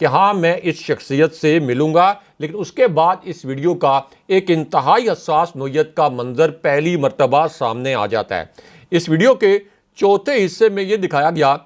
کہ ہاں میں اس شخصیت سے ملوں گا، لیکن اس کے بعد اس ویڈیو کا ایک انتہائی حساس نوعیت کا منظر پہلی مرتبہ سامنے آ جاتا ہے۔ اس ویڈیو کے چوتھے حصے میں یہ دکھایا گیا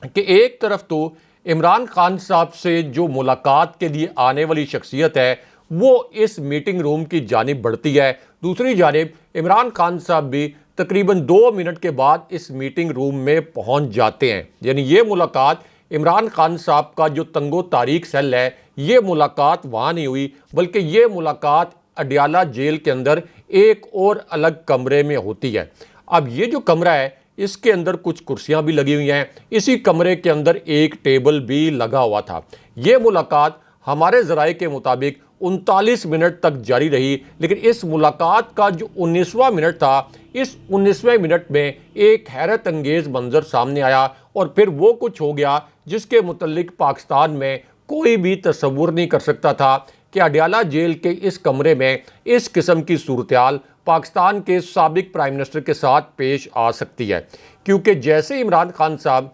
کہ ایک طرف تو عمران خان صاحب سے جو ملاقات کے لیے آنے والی شخصیت ہے وہ اس میٹنگ روم کی جانب بڑھتی ہے، دوسری جانب عمران خان صاحب بھی تقریباً 2 منٹ کے بعد اس میٹنگ روم میں پہنچ جاتے ہیں۔ یعنی یہ ملاقات عمران خان صاحب کا جو تنگ و تاریک سیل ہے، یہ ملاقات وہاں نہیں ہوئی، بلکہ یہ ملاقات اڈیالہ جیل کے اندر ایک اور الگ کمرے میں ہوتی ہے۔ اب یہ جو کمرہ ہے اس کے اندر کچھ کرسیاں بھی لگی ہوئی ہیں، اسی کمرے کے اندر ایک ٹیبل بھی لگا ہوا تھا۔ یہ ملاقات ہمارے ذرائع کے مطابق 39 منٹ تک جاری رہی، لیکن اس ملاقات کا جو 19واں منٹ تھا، اس 19ویں منٹ میں ایک حیرت انگیز منظر سامنے آیا، اور پھر وہ کچھ ہو گیا جس کے متعلق پاکستان میں کوئی بھی تصور نہیں کر سکتا تھا کہ اڈیالہ جیل کے اس کمرے میں اس قسم کی صورتحال پاکستان کے سابق پرائم منسٹر کے ساتھ پیش آ سکتی ہے۔ کیونکہ جیسے عمران خان صاحب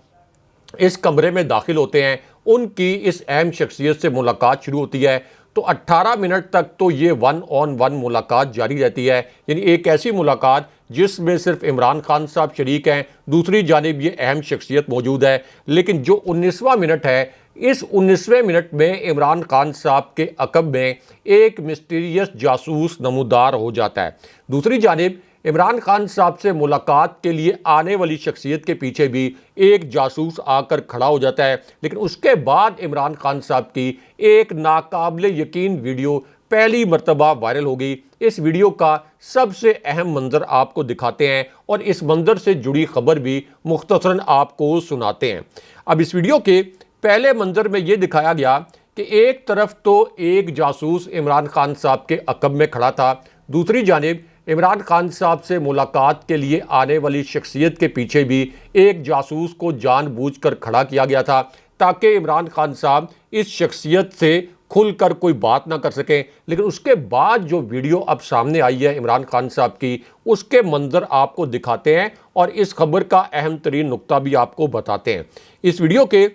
اس کمرے میں داخل ہوتے ہیں، ان کی اس اہم شخصیت سے ملاقات شروع ہوتی ہے، تو 18 منٹ تک تو یہ 1 on 1 ملاقات جاری رہتی ہے۔ یعنی ایک ایسی ملاقات جس میں صرف عمران خان صاحب شریک ہیں، دوسری جانب یہ اہم شخصیت موجود ہے، لیکن جو 19واں منٹ ہے، اس 19ویں منٹ میں عمران خان صاحب کے عقب میں ایک مسٹیریس جاسوس نمودار ہو جاتا ہے۔ دوسری جانب عمران خان صاحب سے ملاقات کے لیے آنے والی شخصیت کے پیچھے بھی ایک جاسوس آ کر کھڑا ہو جاتا ہے، لیکن اس کے بعد عمران خان صاحب کی ایک ناقابل یقین ویڈیو پہلی مرتبہ وائرل ہوگی۔ اس ویڈیو کا سب سے اہم منظر آپ کو دکھاتے ہیں اور اس منظر سے جڑی خبر بھی مختصراً آپ کو سناتے ہیں۔ اب اس ویڈیو کے پہلے منظر میں یہ دکھایا گیا کہ ایک طرف تو ایک جاسوس عمران خان صاحب کے عقب میں کھڑا تھا، دوسری جانب عمران خان صاحب سے ملاقات کے لیے آنے والی شخصیت کے پیچھے بھی ایک جاسوس کو جان بوجھ کر کھڑا کیا گیا تھا تاکہ عمران خان صاحب اس شخصیت سے کھل کر کوئی بات نہ کر سکیں۔ لیکن اس کے بعد جو ویڈیو اب سامنے آئی ہے عمران خان صاحب کی، اس کے منظر آپ کو دکھاتے ہیں اور اس خبر کا اہم ترین نقطہ بھی آپ کو بتاتے ہیں۔ اس ویڈیو کے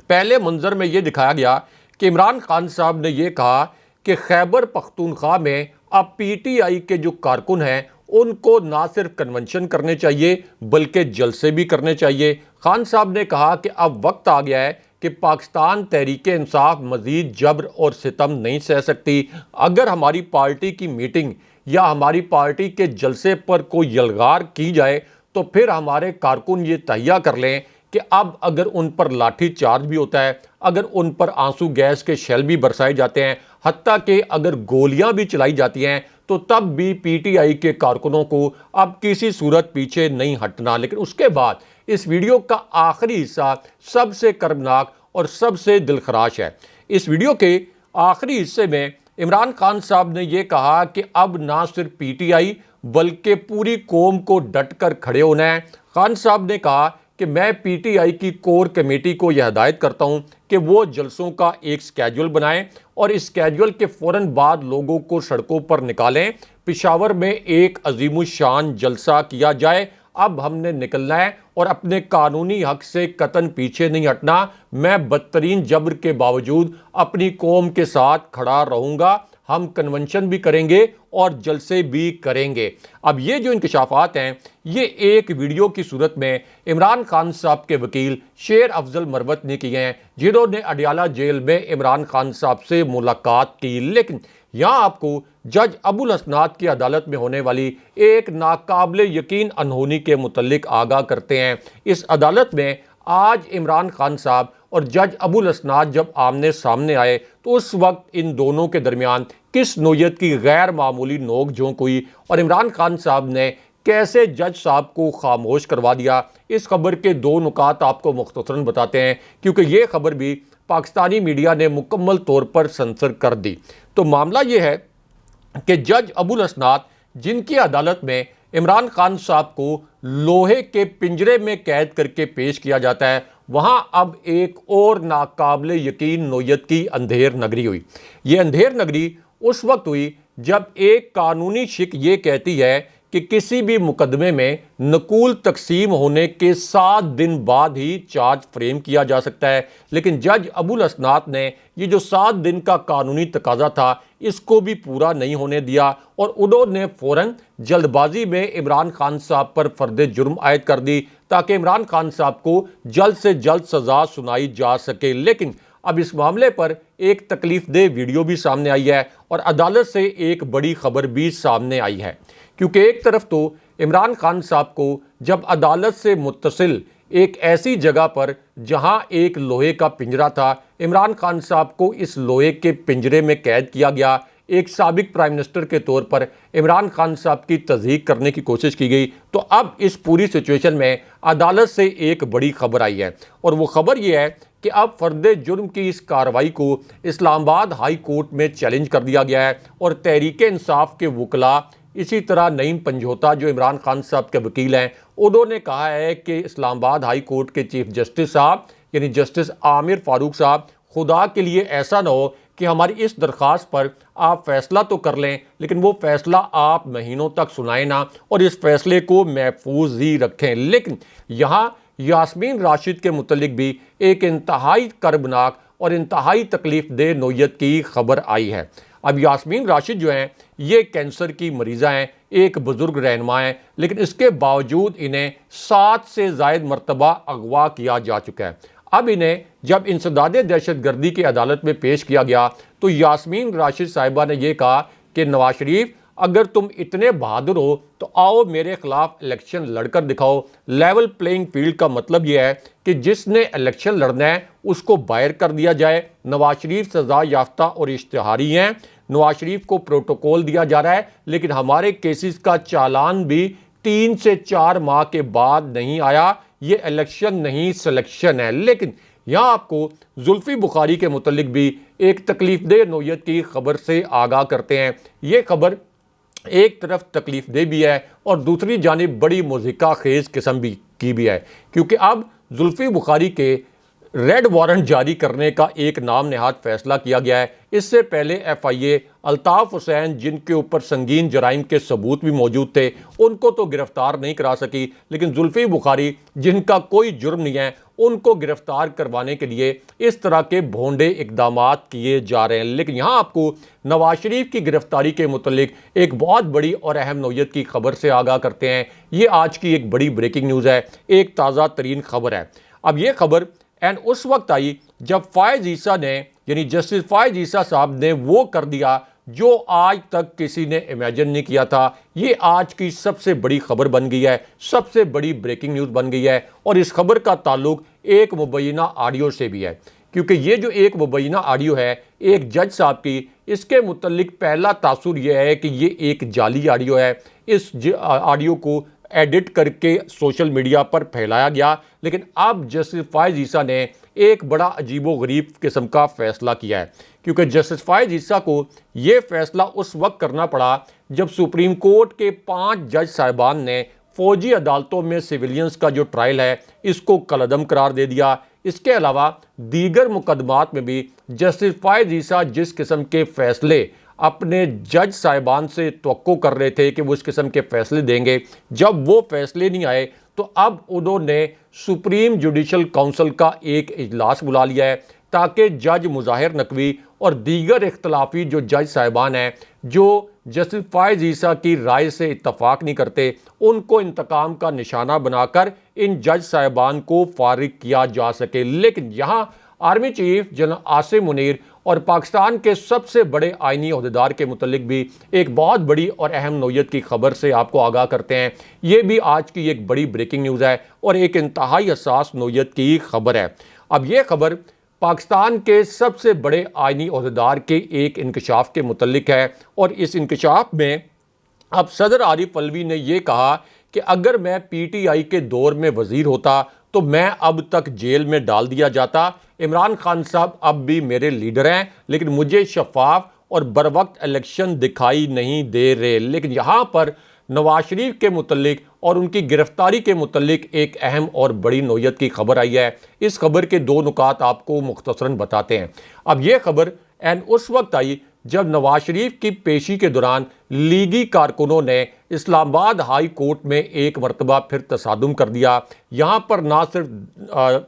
پہلے منظر میں یہ دکھایا گیا کہ عمران خان صاحب نے یہ کہا کہ خیبر پختونخوا میں اب پی ٹی آئی کے جو کارکن ہیں ان کو نہ صرف کنونشن کرنے چاہیے بلکہ جلسے بھی کرنے چاہیے۔ خان صاحب نے کہا کہ اب وقت آ گیا ہے کہ پاکستان تحریک انصاف مزید جبر اور ستم نہیں سہ سکتی۔ اگر ہماری پارٹی کی میٹنگ یا ہماری پارٹی کے جلسے پر کوئی یلغار کی جائے تو پھر ہمارے کارکن یہ تہیہ کر لیں کہ اب اگر ان پر لاٹھی چارج بھی ہوتا ہے، اگر ان پر آنسو گیس کے شیل بھی برسائے جاتے ہیں، حتیٰ کہ اگر گولیاں بھی چلائی جاتی ہیں، تو تب بھی پی ٹی آئی کے کارکنوں کو اب کسی صورت پیچھے نہیں ہٹنا۔ لیکن اس کے بعد اس ویڈیو کا آخری حصہ سب سے کربناک اور سب سے دلخراش ہے۔ اس ویڈیو کے آخری حصے میں عمران خان صاحب نے یہ کہا کہ اب نہ صرف پی ٹی آئی بلکہ پوری قوم کو ڈٹ کر کھڑے ہونا ہے۔ خان صاحب نے کہا کہ میں پی ٹی آئی کی کور کمیٹی کو یہ ہدایت کرتا ہوں کہ وہ جلسوں کا ایک سکیجول بنائیں اور اس سکیجول کے فوراً بعد لوگوں کو سڑکوں پر نکالیں، پشاور میں ایک عظیم الشان جلسہ کیا جائے۔ اب ہم نے نکلنا ہے اور اپنے قانونی حق سے قطعاً پیچھے نہیں ہٹنا۔ میں بدترین جبر کے باوجود اپنی قوم کے ساتھ کھڑا رہوں گا۔ ہم کنونشن بھی کریں گے اور جلسے بھی کریں گے۔ اب یہ جو انکشافات ہیں یہ ایک ویڈیو کی صورت میں عمران خان صاحب کے وکیل شیر افضل مروت نے کیے ہیں، جنہوں نے اڈیالہ جیل میں عمران خان صاحب سے ملاقات کی۔ لیکن یہاں آپ کو جج ابو الاسناد کی عدالت میں ہونے والی ایک ناقابل یقین انہونی کے متعلق آگاہ کرتے ہیں۔ اس عدالت میں آج عمران خان صاحب اور جج ابو الاسناد جب آمنے سامنے آئے تو اس وقت ان دونوں کے درمیان کس نوعیت کی غیر معمولی نوک جھونک ہوئی اور عمران خان صاحب نے کیسے جج صاحب کو خاموش کروا دیا، اس خبر کے 2 نکات آپ کو مختصراً بتاتے ہیں، کیونکہ یہ خبر بھی پاکستانی میڈیا نے مکمل طور پر سنسر کر دی۔ تو معاملہ یہ ہے کہ جج ابو الاسناد جن کی عدالت میں عمران خان صاحب کو لوہے کے پنجرے میں قید کر کے پیش کیا جاتا ہے، وہاں اب ایک اور ناقابل یقین نوعیت کی اندھیر نگری ہوئی۔ یہ اندھیر نگری اس وقت ہوئی جب ایک قانونی شک یہ کہتی ہے کہ کسی بھی مقدمے میں نقول تقسیم ہونے کے 7 دن بعد ہی چارج فریم کیا جا سکتا ہے، لیکن جج ابو الاسناد نے یہ جو 7 دن کا قانونی تقاضا تھا اس کو بھی پورا نہیں ہونے دیا، اور انہوں نے فوراً جلد بازی میں عمران خان صاحب پر فرد جرم عائد کر دی تاکہ عمران خان صاحب کو جلد سے جلد سزا سنائی جا سکے۔ لیکن اب اس معاملے پر ایک تکلیف دہ ویڈیو بھی سامنے آئی ہے اور عدالت سے ایک بڑی خبر بھی سامنے آئی ہے، کیونکہ ایک طرف تو عمران خان صاحب کو جب عدالت سے متصل ایک ایسی جگہ پر جہاں ایک لوہے کا پنجرہ تھا، عمران خان صاحب کو اس لوہے کے پنجرے میں قید کیا گیا، ایک سابق پرائم منسٹر کے طور پر عمران خان صاحب کی تصدیق کرنے کی کوشش کی گئی، تو اب اس پوری سچویشن میں عدالت سے ایک بڑی خبر آئی ہے، اور وہ خبر یہ ہے کہ اب فرد جرم کی اس کارروائی کو اسلام آباد ہائی کورٹ میں چیلنج کر دیا گیا ہے، اور تحریک انصاف کے وکلاء اسی طرح نعیم پنجھوتا جو عمران خان صاحب کے وکیل ہیں، انہوں نے کہا ہے کہ اسلام آباد ہائی کورٹ کے چیف جسٹس صاحب یعنی جسٹس عامر فاروق صاحب، خدا کے لیے ایسا نہ ہو کہ ہماری اس درخواست پر آپ فیصلہ تو کر لیں لیکن وہ فیصلہ آپ مہینوں تک سنائیں نہ، اور اس فیصلے کو محفوظ ہی رکھیں۔ لیکن یہاں یاسمین راشد کے متعلق بھی ایک انتہائی کربناک اور انتہائی تکلیف دہ نوعیت کی خبر آئی ہے۔ اب یاسمین راشد جو ہیں یہ کینسر کی مریضہ ہیں، ایک بزرگ رہنما ہیں، لیکن اس کے باوجود انہیں 7 سے زائد مرتبہ اغوا کیا جا چکا ہے۔ اب انہیں جب انسداد دہشت گردی کی عدالت میں پیش کیا گیا تو یاسمین راشد صاحبہ نے یہ کہا کہ نواز شریف اگر تم اتنے بہادر ہو تو آؤ میرے خلاف الیکشن لڑ کر دکھاؤ۔ لیول پلینگ فیلڈ کا مطلب یہ ہے کہ جس نے الیکشن لڑنا ہے اس کو باہر کر دیا جائے۔ نواز شریف سزا یافتہ اور اشتہاری ہیں، نواز شریف کو پروٹوکول دیا جا رہا ہے، لیکن ہمارے کیسز کا چالان بھی 3 سے 4 ماہ کے بعد نہیں آیا۔ یہ الیکشن نہیں سلیکشن ہے۔ لیکن یہاں آپ کو زلفی بخاری کے متعلق بھی ایک تکلیف دہ نوعیت کی خبر سے آگاہ کرتے ہیں۔ یہ خبر ایک طرف تکلیف دہ بھی ہے اور دوسری جانب بڑی مضحکہ خیز قسم کی بھی ہے، کیونکہ اب زلفی بخاری کے ریڈ وارنٹ جاری کرنے کا ایک نام نہاد فیصلہ کیا گیا ہے۔ اس سے پہلے ایف آئی اے الطاف حسین جن کے اوپر سنگین جرائم کے ثبوت بھی موجود تھے ان کو تو گرفتار نہیں کرا سکی، لیکن زلفی بخاری جن کا کوئی جرم نہیں ہے ان کو گرفتار کروانے کے لیے اس طرح کے بھونڈے اقدامات کیے جا رہے ہیں۔ لیکن یہاں آپ کو نواز شریف کی گرفتاری کے متعلق ایک بہت بڑی اور اہم نوعیت کی خبر سے آگاہ کرتے ہیں۔ یہ آج کی ایک بڑی بریکنگ نیوز ہے، ایک تازہ ترین خبر ہے۔ اب یہ خبر اس وقت آئی جب فائز عیسیٰ نے یعنی جسٹس فائز عیسیٰ صاحب نے وہ کر دیا جو آج تک کسی نے امیجن نہیں کیا تھا۔ یہ آج کی سب سے بڑی خبر بن گئی ہے، سب سے بڑی بریکنگ نیوز بن گئی ہے، اور اس خبر کا تعلق ایک مبینہ آڈیو سے بھی ہے، کیونکہ یہ جو ایک مبینہ آڈیو ہے ایک جج صاحب کی، اس کے متعلق پہلا تاثر یہ ہے کہ یہ ایک جعلی آڈیو ہے۔ اس آڈیو کو ایڈٹ کر کے سوشل میڈیا پر پھیلایا گیا، لیکن اب جسٹس فائز عیسیٰ نے ایک بڑا عجیب و غریب قسم کا فیصلہ کیا ہے، کیونکہ جسٹس فائز عیسیٰ کو یہ فیصلہ اس وقت کرنا پڑا جب سپریم کورٹ کے 5 جج صاحبان نے فوجی عدالتوں میں سیویلینز کا جو ٹرائل ہے اس کو کالعدم قرار دے دیا۔ اس کے علاوہ دیگر مقدمات میں بھی جسٹس فائز عیسیٰ جس قسم کے فیصلے اپنے جج صاحبان سے توقع کر رہے تھے کہ وہ اس قسم کے فیصلے دیں گے، جب وہ فیصلے نہیں آئے تو اب انہوں نے سپریم جوڈیشل کونسل کا ایک اجلاس بلا لیا ہے تاکہ جج مظاہر نقوی اور دیگر اختلافی جو جج صاحبان ہیں جو جسٹس فائز عیسیٰ کی رائے سے اتفاق نہیں کرتے ان کو انتقام کا نشانہ بنا کر ان جج صاحبان کو فارغ کیا جا سکے۔ لیکن یہاں army chief general Asim Munir اور پاکستان کے سب سے بڑے آئینی عہدیدار کے متعلق بھی ایک بہت بڑی اور اہم نوعیت کی خبر سے آپ کو آگاہ کرتے ہیں۔ یہ بھی آج کی ایک بڑی بریکنگ نیوز ہے اور ایک انتہائی حساس نوعیت کی خبر ہے۔ اب یہ خبر پاکستان کے سب سے بڑے آئینی عہدیدار کے ایک انکشاف کے متعلق ہے، اور اس انکشاف میں اب صدر عارف علوی نے یہ کہا کہ اگر میں پی ٹی آئی کے دور میں وزیر ہوتا تو میں اب تک جیل میں ڈال دیا جاتا۔ عمران خان صاحب اب بھی میرے لیڈر ہیں لیکن مجھے شفاف اور بروقت الیکشن دکھائی نہیں دے رہے۔ لیکن یہاں پر نواز شریف کے متعلق اور ان کی گرفتاری کے متعلق ایک اہم اور بڑی نوعیت کی خبر آئی ہے۔ اس خبر کے 2 نکات آپ کو مختصراً بتاتے ہیں۔ اب یہ خبر اس وقت آئی جب نواز شریف کی پیشی کے دوران لیگی کارکنوں نے اسلام آباد ہائی کورٹ میں ایک مرتبہ پھر تصادم کر دیا۔ یہاں پر نہ صرف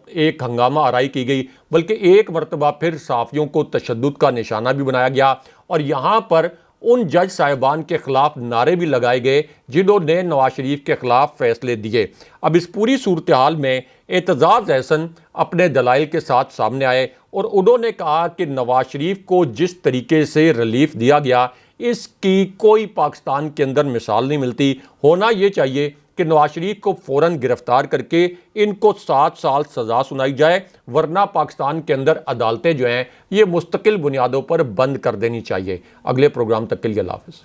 ایک ہنگامہ آرائی کی گئی بلکہ ایک مرتبہ پھر صحافیوں کو تشدد کا نشانہ بھی بنایا گیا، اور یہاں پر ان جج صاحبان کے خلاف نعرے بھی لگائے گئے جنہوں نے نواز شریف کے خلاف فیصلے دیے۔ اب اس پوری صورتحال میں اعتزاز احسن اپنے دلائل کے ساتھ سامنے آئے اور انہوں نے کہا کہ نواز شریف کو جس طریقے سے ریلیف دیا گیا اس کی کوئی پاکستان کے اندر مثال نہیں ملتی۔ ہونا یہ چاہیے کہ نواز شریف کو فوراً گرفتار کر کے ان کو 7 سال سزا سنائی جائے، ورنہ پاکستان کے اندر عدالتیں جو ہیں یہ مستقل بنیادوں پر بند کر دینی چاہیے۔ اگلے پروگرام تک کے لیے اللہ حافظ۔